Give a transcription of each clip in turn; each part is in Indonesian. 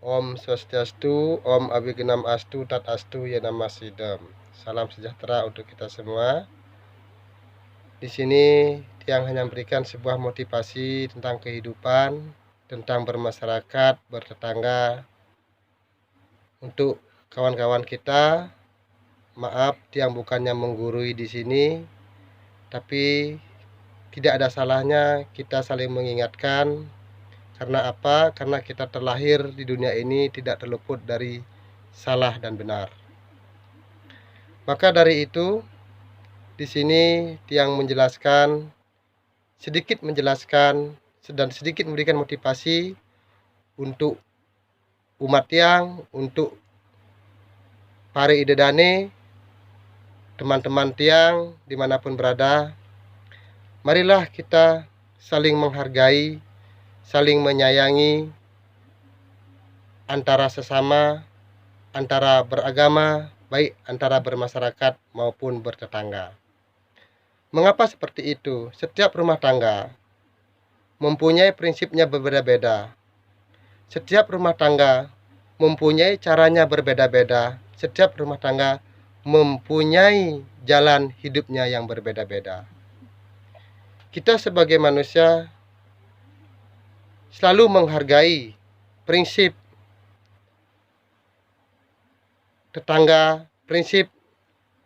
Om Swastiastu, Om Abhignam Astu, Tat Astu, Yanama Sidam. Salam sejahtera untuk kita semua. Di sini Tiang hanya memberikan sebuah motivasi tentang kehidupan, tentang bermasyarakat, bertetangga. Untuk kawan-kawan kita, maaf Tiang bukannya menggurui di sini, tapi tidak ada salahnya kita saling mengingatkan. Karena apa? Karena kita terlahir di dunia ini tidak terluput dari salah dan benar. Maka dari itu, di sini Tiang sedikit menjelaskan dan sedikit memberikan motivasi untuk umat Tiang, untuk para idedane, teman-teman Tiang dimanapun berada. Marilah kita saling menghargai, saling menyayangi antara sesama, antara beragama, baik antara bermasyarakat maupun bertetangga. Mengapa seperti itu? Setiap rumah tangga mempunyai prinsipnya berbeda-beda. Setiap rumah tangga mempunyai caranya berbeda-beda. Setiap rumah tangga mempunyai jalan hidupnya yang berbeda-beda. Kita sebagai manusia selalu menghargai prinsip tetangga, prinsip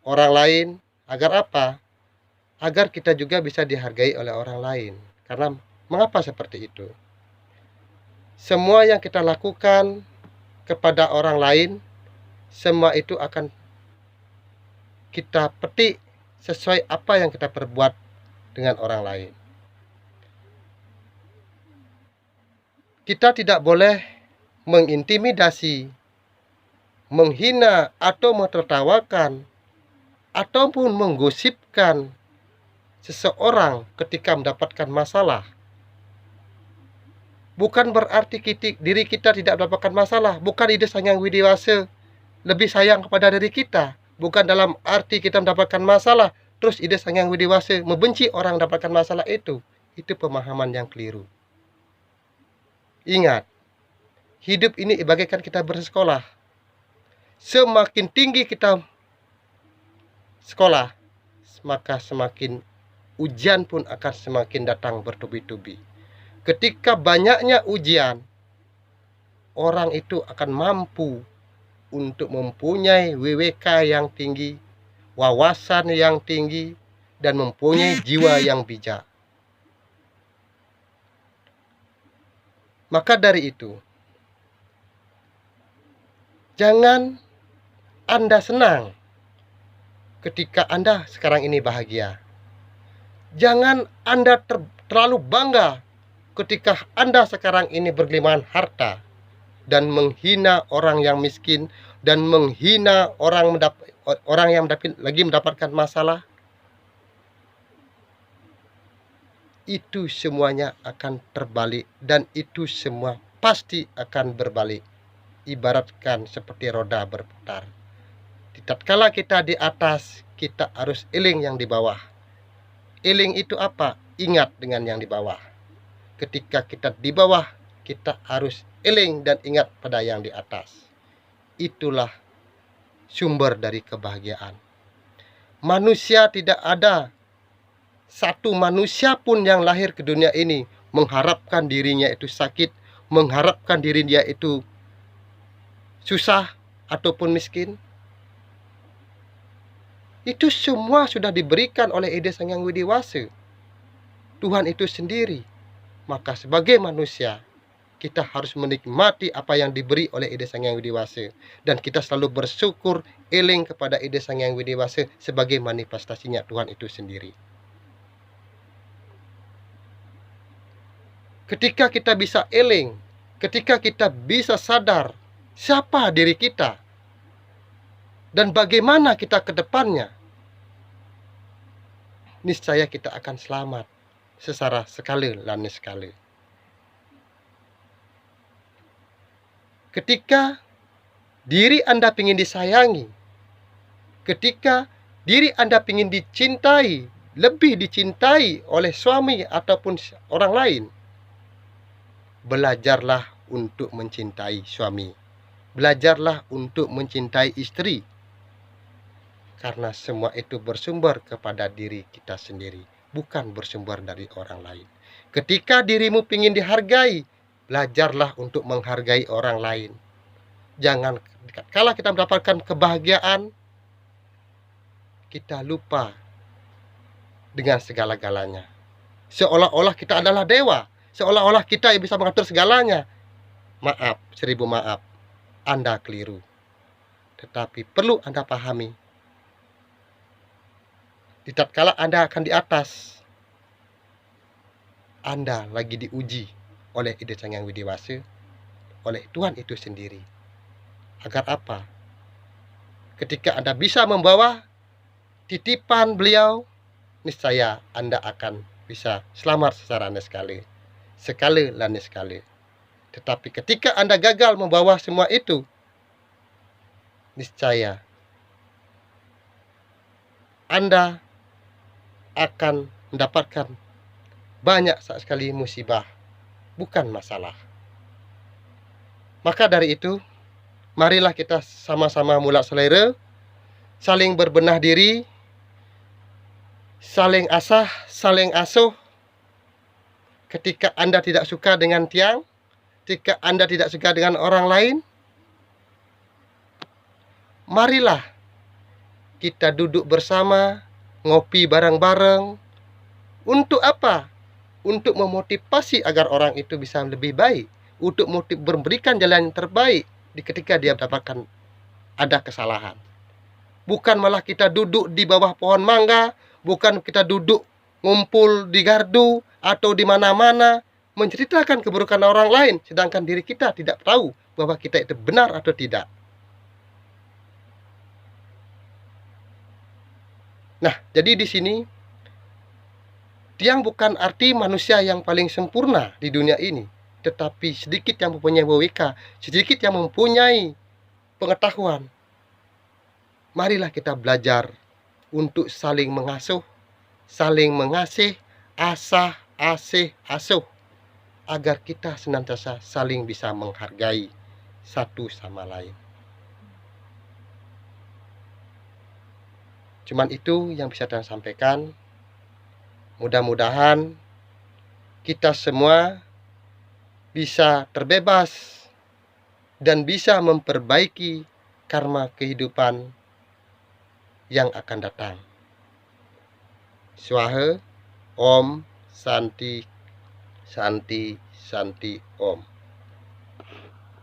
orang lain. Agar apa? Agar kita juga bisa dihargai oleh orang lain. Karena mengapa seperti itu? Semua yang kita lakukan kepada orang lain, semua itu akan kita petik sesuai apa yang kita perbuat dengan orang lain. Kita tidak boleh mengintimidasi, menghina atau menertawakan ataupun menggosipkan seseorang ketika mendapatkan masalah. Bukan berarti diri kita tidak mendapatkan masalah. Bukan Ida Sang Widewasa lebih sayang kepada diri kita. Bukan dalam arti kita mendapatkan masalah terus Ida Sang Widewasa membenci orang mendapatkan masalah itu. Itu pemahaman yang keliru. Ingat, hidup ini bagaikan kita bersekolah. Semakin tinggi kita sekolah, maka semakin ujian pun akan semakin datang bertubi-tubi. Ketika banyaknya ujian, orang itu akan mampu untuk mempunyai WWK yang tinggi, wawasan yang tinggi, dan mempunyai jiwa yang bijak. Maka dari itu, jangan Anda senang ketika Anda sekarang ini bahagia. Jangan Anda terlalu bangga ketika Anda sekarang ini bergelimangan harta dan menghina orang yang miskin dan menghina orang yang lagi mendapatkan masalah. Itu semuanya akan terbalik dan itu semua pasti akan berbalik. Ibaratkan seperti roda berputar. Tatkala kita di atas, kita harus eling yang di bawah. Eling itu apa? Ingat dengan yang di bawah. Ketika kita di bawah, kita harus eling dan ingat pada yang di atas. Itulah sumber dari kebahagiaan. Manusia tidak ada satu manusia pun yang lahir ke dunia ini mengharapkan dirinya itu sakit, mengharapkan dirinya itu susah ataupun miskin. Itu semua sudah diberikan oleh Ida Sang Widewasa, Tuhan itu sendiri. Maka sebagai manusia, kita harus menikmati apa yang diberi oleh Ida Sang Widewasa. Dan kita selalu bersyukur, eling kepada Ida Sang Widewasa sebagai manifestasinya Tuhan itu sendiri. Ketika kita bisa eling, ketika kita bisa sadar siapa diri kita dan bagaimana kita ke depannya, niscaya kita akan selamat secara sekali lain sekali. Ketika diri Anda ingin disayangi, ketika diri Anda ingin dicintai, lebih dicintai oleh suami ataupun orang lain, belajarlah untuk mencintai suami. Belajarlah untuk mencintai istri. Karena semua itu bersumber kepada diri kita sendiri, bukan bersumber dari orang lain. Ketika dirimu ingin dihargai, belajarlah untuk menghargai orang lain. Jangan kala kita mendapatkan kebahagiaan, kita lupa dengan segala-galanya. Seolah-olah kita adalah dewa, seolah-olah kita yang bisa mengatur segalanya. Maaf, 1000 maaf, Anda keliru. Tetapi perlu Anda pahami, di tatkala Anda akan di atas, Anda lagi diuji oleh Ide Sang Hyang Widewasa, oleh Tuhan itu sendiri. Agar apa? Ketika Anda bisa membawa titipan beliau, niscaya Anda akan bisa selamat secara niskala dan niskala. Tetapi ketika Anda gagal membawa semua itu, niscaya Anda akan mendapatkan banyak sekali musibah, bukan masalah. Maka dari itu, marilah kita sama-sama mulak selera, saling berbenah diri, saling asah, saling asuh. Ketika Anda tidak suka dengan tiang, ketika Anda tidak suka dengan orang lain, marilah kita duduk bersama, ngopi bareng-bareng. Untuk apa? Untuk memotivasi agar orang itu bisa lebih baik, untuk memberikan jalan yang terbaik ketika dia mendapatkan ada kesalahan. Bukan malah kita duduk di bawah pohon mangga, bukan kita duduk ngumpul di gardu atau di mana-mana menceritakan keburukan orang lain, sedangkan diri kita tidak tahu bahwa kita itu benar atau tidak. Nah, jadi di sini tiang bukan arti manusia yang paling sempurna di dunia ini, tetapi sedikit yang mempunyai wawika, sedikit yang mempunyai pengetahuan. Marilah kita belajar untuk saling mengasuh, saling mengasih, asah, asih, asuh, agar kita senantiasa saling bisa menghargai satu sama lain. Cuman itu yang bisa saya sampaikan. Mudah-mudahan kita semua bisa terbebas dan bisa memperbaiki karma kehidupan yang akan datang. Swaha, Om, Santi, Santi, Santi, Om.